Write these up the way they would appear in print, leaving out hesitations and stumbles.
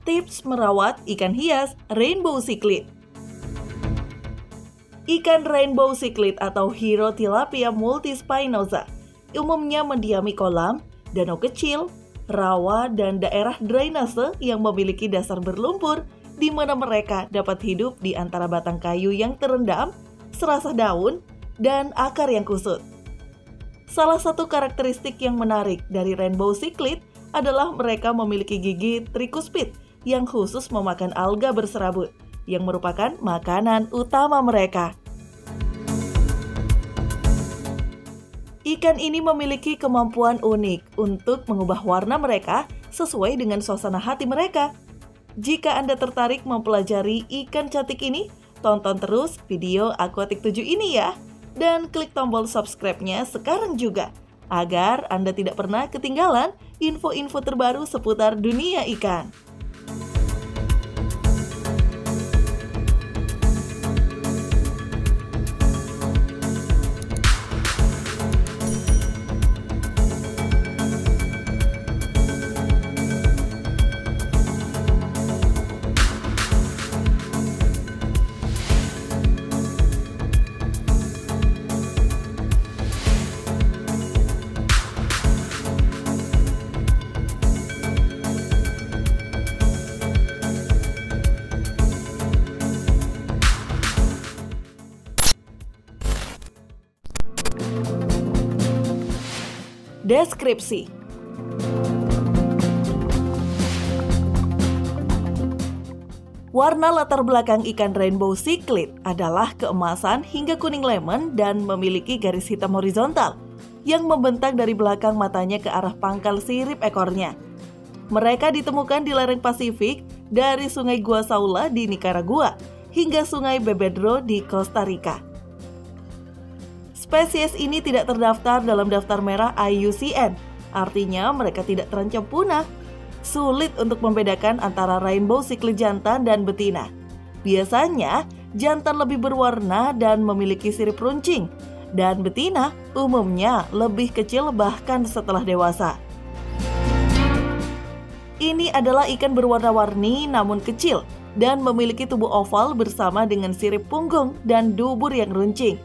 Tips merawat ikan hias rainbow cichlid. Ikan rainbow cichlid atau Hero Tilapia multispinosa umumnya mendiami kolam, danau kecil, rawa, dan daerah drainase yang memiliki dasar berlumpur di mana mereka dapat hidup di antara batang kayu yang terendam, serasah daun, dan akar yang kusut. Salah satu karakteristik yang menarik dari rainbow cichlid adalah mereka memiliki gigi trikuspid yang khusus memakan alga berserabut, yang merupakan makanan utama mereka. Ikan ini memiliki kemampuan unik untuk mengubah warna mereka sesuai dengan suasana hati mereka. Jika Anda tertarik mempelajari ikan cantik ini, tonton terus video Aquatic 7 ini ya, dan klik tombol subscribe-nya sekarang juga, agar Anda tidak pernah ketinggalan info-info terbaru seputar dunia ikan. Deskripsi. Warna latar belakang ikan rainbow cichlid adalah keemasan hingga kuning lemon dan memiliki garis hitam horizontal yang membentang dari belakang matanya ke arah pangkal sirip ekornya. Mereka ditemukan di lereng Pasifik dari Sungai Gua Saula di Nicaragua hingga Sungai Bebedro di Costa Rica. Spesies ini tidak terdaftar dalam daftar merah IUCN, artinya mereka tidak terancam punah. Sulit untuk membedakan antara rainbow cichlid jantan dan betina. Biasanya, jantan lebih berwarna dan memiliki sirip runcing, dan betina umumnya lebih kecil bahkan setelah dewasa. Ini adalah ikan berwarna-warni namun kecil dan memiliki tubuh oval bersama dengan sirip punggung dan dubur yang runcing.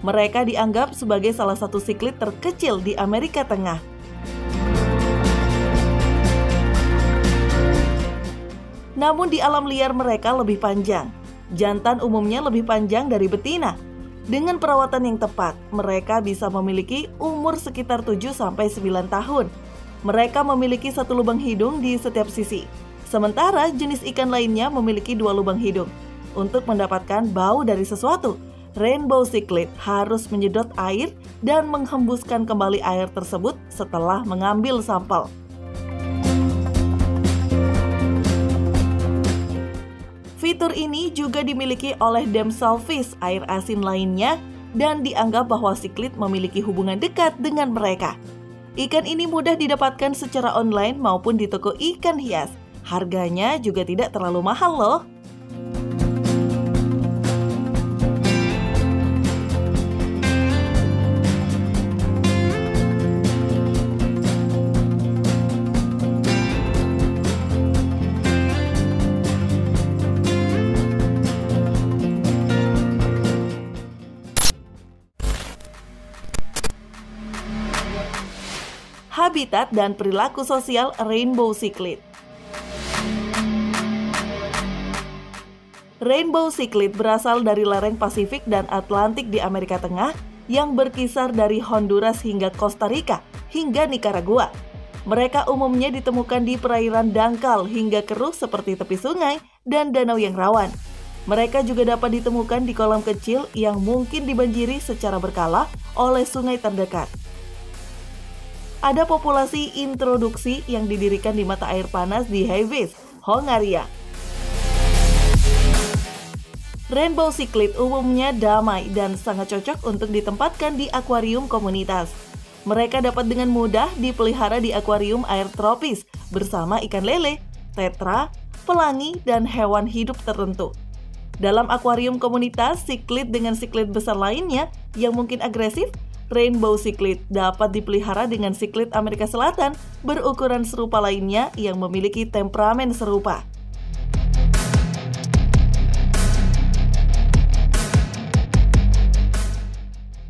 Mereka dianggap sebagai salah satu cichlid terkecil di Amerika Tengah. Namun di alam liar mereka lebih panjang. Jantan umumnya lebih panjang dari betina. Dengan perawatan yang tepat, mereka bisa memiliki umur sekitar 7-9 tahun. Mereka memiliki satu lubang hidung di setiap sisi. Sementara jenis ikan lainnya memiliki 2 lubang hidung. Untuk mendapatkan bau dari sesuatu, rainbow cichlid harus menyedot air dan menghembuskan kembali air tersebut setelah mengambil sampel. Fitur ini juga dimiliki oleh damselfish air asin lainnya dan dianggap bahwa cichlid memiliki hubungan dekat dengan mereka. Ikan ini mudah didapatkan secara online maupun di toko ikan hias. Harganya juga tidak terlalu mahal loh. Habitat dan perilaku sosial rainbow cichlid. Rainbow cichlid berasal dari lereng Pasifik dan Atlantik di Amerika Tengah yang berkisar dari Honduras hingga Costa Rica hingga Nicaragua. Mereka umumnya ditemukan di perairan dangkal hingga keruh seperti tepi sungai dan danau yang rawan. Mereka juga dapat ditemukan di kolam kecil yang mungkin dibanjiri secara berkala oleh sungai terdekat. Ada populasi introduksi yang didirikan di mata air panas di Heves, Hongaria. Rainbow cichlid umumnya damai dan sangat cocok untuk ditempatkan di akuarium komunitas. Mereka dapat dengan mudah dipelihara di akuarium air tropis bersama ikan lele, tetra, pelangi, dan hewan hidup tertentu. Dalam akuarium komunitas, cichlid dengan cichlid besar lainnya yang mungkin agresif, rainbow cichlid dapat dipelihara dengan cichlid Amerika Selatan berukuran serupa lainnya yang memiliki temperamen serupa.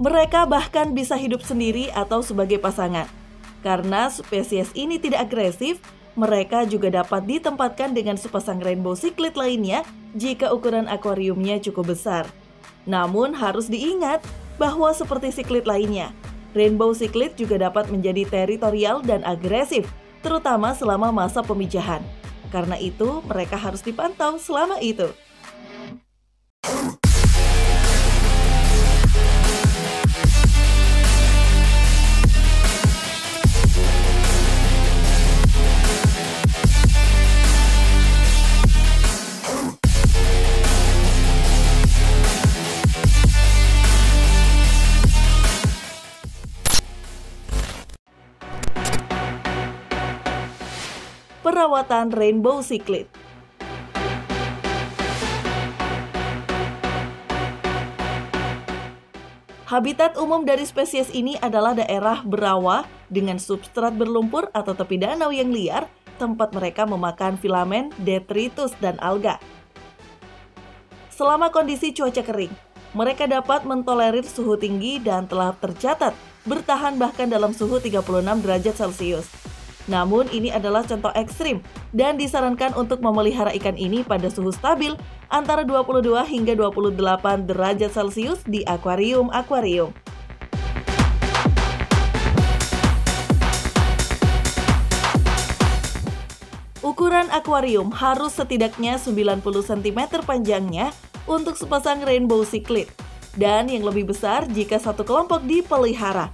Mereka bahkan bisa hidup sendiri atau sebagai pasangan. Karena spesies ini tidak agresif, mereka juga dapat ditempatkan dengan sepasang rainbow cichlid lainnya jika ukuran akuariumnya cukup besar. Namun harus diingat bahwa seperti cichlid lainnya, rainbow cichlid juga dapat menjadi teritorial dan agresif, terutama selama masa pemijahan. Karena itu, mereka harus dipantau selama itu. Perawatan rainbow cichlid. Habitat umum dari spesies ini adalah daerah berawa dengan substrat berlumpur atau tepi danau yang liar, tempat mereka memakan filamen, detritus, dan alga. Selama kondisi cuaca kering, mereka dapat mentolerir suhu tinggi dan telah tercatat bertahan bahkan dalam suhu 36 derajat Celcius. Namun ini adalah contoh ekstrim dan disarankan untuk memelihara ikan ini pada suhu stabil antara 22 hingga 28 derajat Celcius di akuarium-akuarium. Ukuran akuarium harus setidaknya 90 cm panjangnya untuk sepasang rainbow cichlid, dan yang lebih besar jika satu kelompok dipelihara.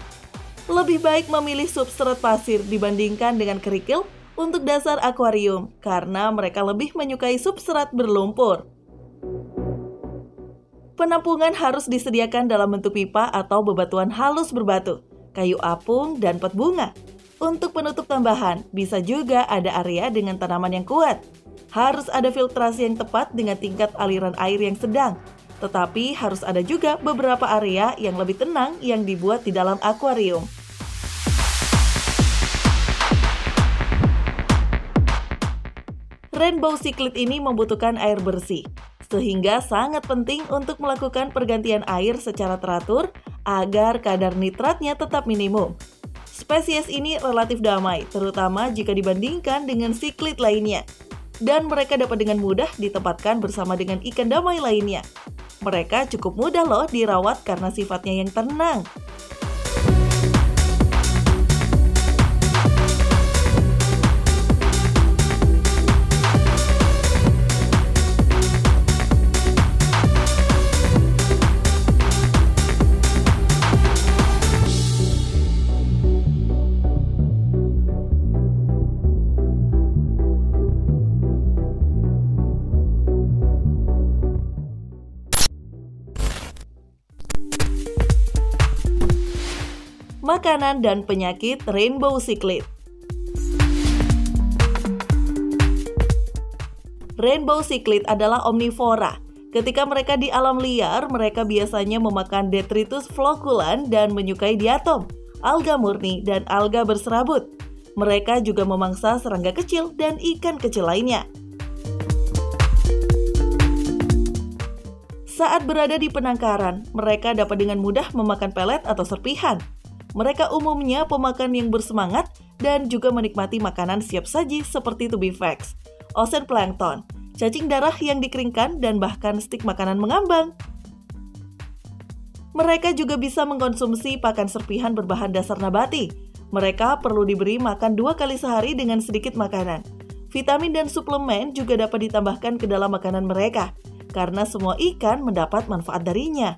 Lebih baik memilih substrat pasir dibandingkan dengan kerikil untuk dasar akuarium karena mereka lebih menyukai substrat berlumpur. Penampungan harus disediakan dalam bentuk pipa atau bebatuan halus berbatu, kayu apung, dan pot bunga. Untuk penutup tambahan, bisa juga ada area dengan tanaman yang kuat. Harus ada filtrasi yang tepat dengan tingkat aliran air yang sedang. Tetapi harus ada juga beberapa area yang lebih tenang yang dibuat di dalam akuarium. Rainbow cichlid ini membutuhkan air bersih, sehingga sangat penting untuk melakukan pergantian air secara teratur agar kadar nitratnya tetap minimum. Spesies ini relatif damai, terutama jika dibandingkan dengan cichlid lainnya, dan mereka dapat dengan mudah ditempatkan bersama dengan ikan damai lainnya. Mereka cukup mudah loh dirawat karena sifatnya yang tenang. Makanan dan penyakit rainbow cichlid. Rainbow cichlid adalah omnivora. Ketika mereka di alam liar, mereka biasanya memakan detritus floculan dan menyukai diatom, alga murni, dan alga berserabut. Mereka juga memangsa serangga kecil dan ikan kecil lainnya. Saat berada di penangkaran, mereka dapat dengan mudah memakan pelet atau serpihan. Mereka umumnya pemakan yang bersemangat dan juga menikmati makanan siap saji seperti tubifax, ooplankton, cacing darah yang dikeringkan, dan bahkan stik makanan mengambang. Mereka juga bisa mengkonsumsi pakan serpihan berbahan dasar nabati. Mereka perlu diberi makan 2 kali sehari dengan sedikit makanan. Vitamin dan suplemen juga dapat ditambahkan ke dalam makanan mereka, karena semua ikan mendapat manfaat darinya.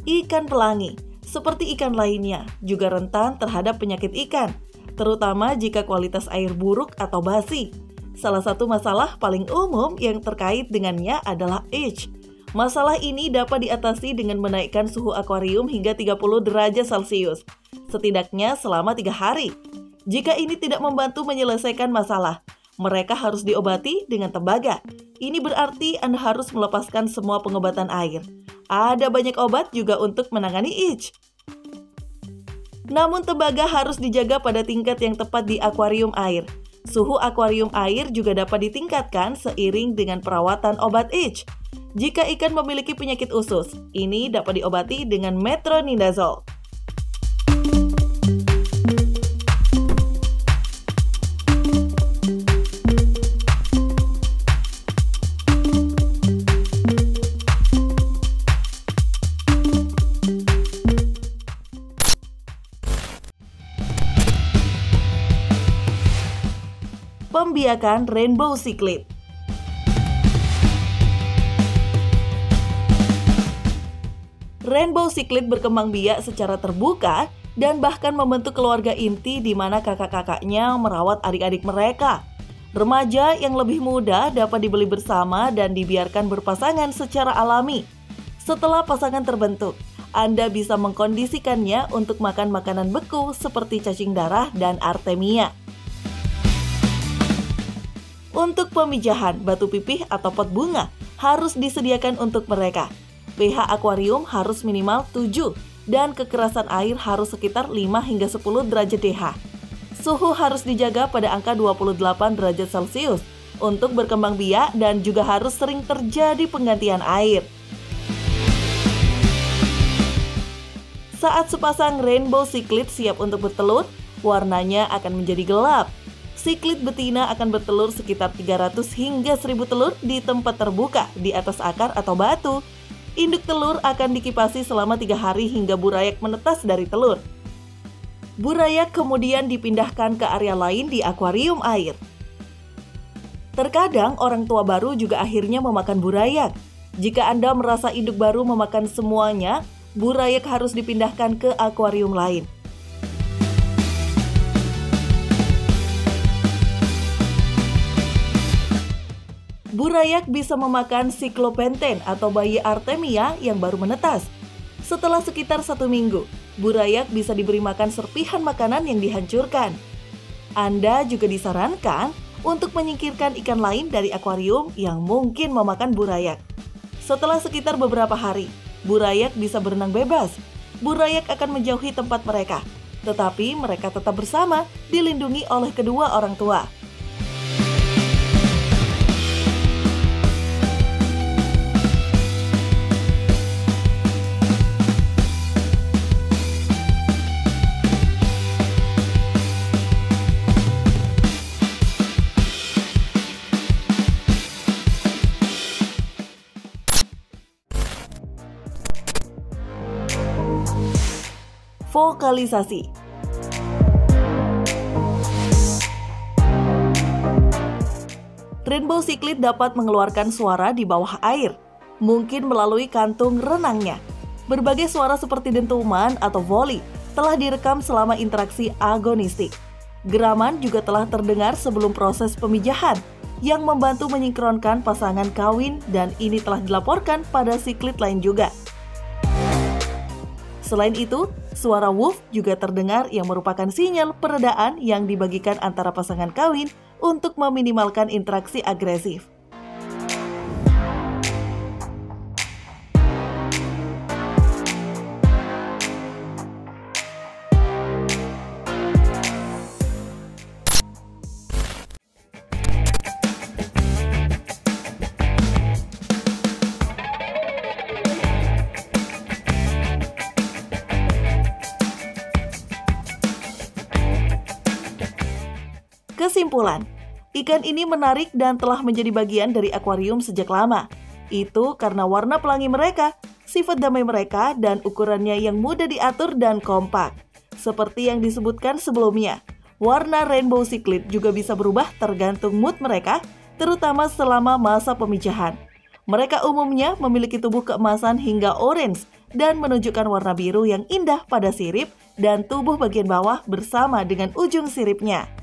Ikan pelangi, seperti ikan lainnya, juga rentan terhadap penyakit ikan, terutama jika kualitas air buruk atau basi. Salah satu masalah paling umum yang terkait dengannya adalah H. Masalah ini dapat diatasi dengan menaikkan suhu akuarium hingga 30 derajat Celcius, setidaknya selama 3 hari. Jika ini tidak membantu menyelesaikan masalah, mereka harus diobati dengan tembaga. Ini berarti Anda harus melepaskan semua pengobatan air. Ada banyak obat juga untuk menangani itch. Namun tembaga harus dijaga pada tingkat yang tepat di akuarium air. Suhu akuarium air juga dapat ditingkatkan seiring dengan perawatan obat itch. Jika ikan memiliki penyakit usus, ini dapat diobati dengan metronidazole. Pembiakan rainbow cichlid. Rainbow cichlid berkembang biak secara terbuka dan bahkan membentuk keluarga inti di mana kakak-kakaknya merawat adik-adik mereka. Remaja yang lebih muda dapat dibeli bersama dan dibiarkan berpasangan secara alami. Setelah pasangan terbentuk, Anda bisa mengkondisikannya untuk makan makanan beku seperti cacing darah dan artemia. Untuk pemijahan, batu pipih atau pot bunga harus disediakan untuk mereka. pH akuarium harus minimal 7 dan kekerasan air harus sekitar 5 hingga 10 derajat DH. Suhu harus dijaga pada angka 28 derajat Celcius untuk berkembang biak dan juga harus sering terjadi penggantian air. Saat sepasang rainbow cichlid siap untuk bertelur, warnanya akan menjadi gelap. Cichlid betina akan bertelur sekitar 300 hingga 1000 telur di tempat terbuka di atas akar atau batu. Induk telur akan dikipasi selama 3 hari hingga burayak menetas dari telur. Burayak kemudian dipindahkan ke area lain di akuarium air. Terkadang orang tua baru juga akhirnya memakan burayak. Jika Anda merasa induk baru memakan semuanya, burayak harus dipindahkan ke akuarium lain. Burayak bisa memakan siklopenten atau bayi artemia yang baru menetas. Setelah sekitar 1 minggu, burayak bisa diberi makan serpihan makanan yang dihancurkan. Anda juga disarankan untuk menyingkirkan ikan lain dari akuarium yang mungkin memakan burayak. Setelah sekitar beberapa hari, burayak bisa berenang bebas. Burayak akan menjauhi tempat mereka, tetapi mereka tetap bersama, dilindungi oleh kedua orang tua. Vokalisasi. Rainbow cichlid dapat mengeluarkan suara di bawah air, mungkin melalui kantung renangnya. Berbagai suara seperti dentuman atau voli telah direkam selama interaksi agonistik. Geraman juga telah terdengar sebelum proses pemijahan, yang membantu menyingkronkan pasangan kawin dan ini telah dilaporkan pada cichlid lain juga. Selain itu, suara woof juga terdengar yang merupakan sinyal peredaan yang dibagikan antara pasangan kawin untuk meminimalkan interaksi agresif. Kesimpulan, ikan ini menarik dan telah menjadi bagian dari akuarium sejak lama. Itu karena warna pelangi mereka, sifat damai mereka, dan ukurannya yang mudah diatur dan kompak. Seperti yang disebutkan sebelumnya, warna rainbow cichlid juga bisa berubah tergantung mood mereka, terutama selama masa pemijahan. Mereka umumnya memiliki tubuh keemasan hingga orange dan menunjukkan warna biru yang indah pada sirip dan tubuh bagian bawah bersama dengan ujung siripnya.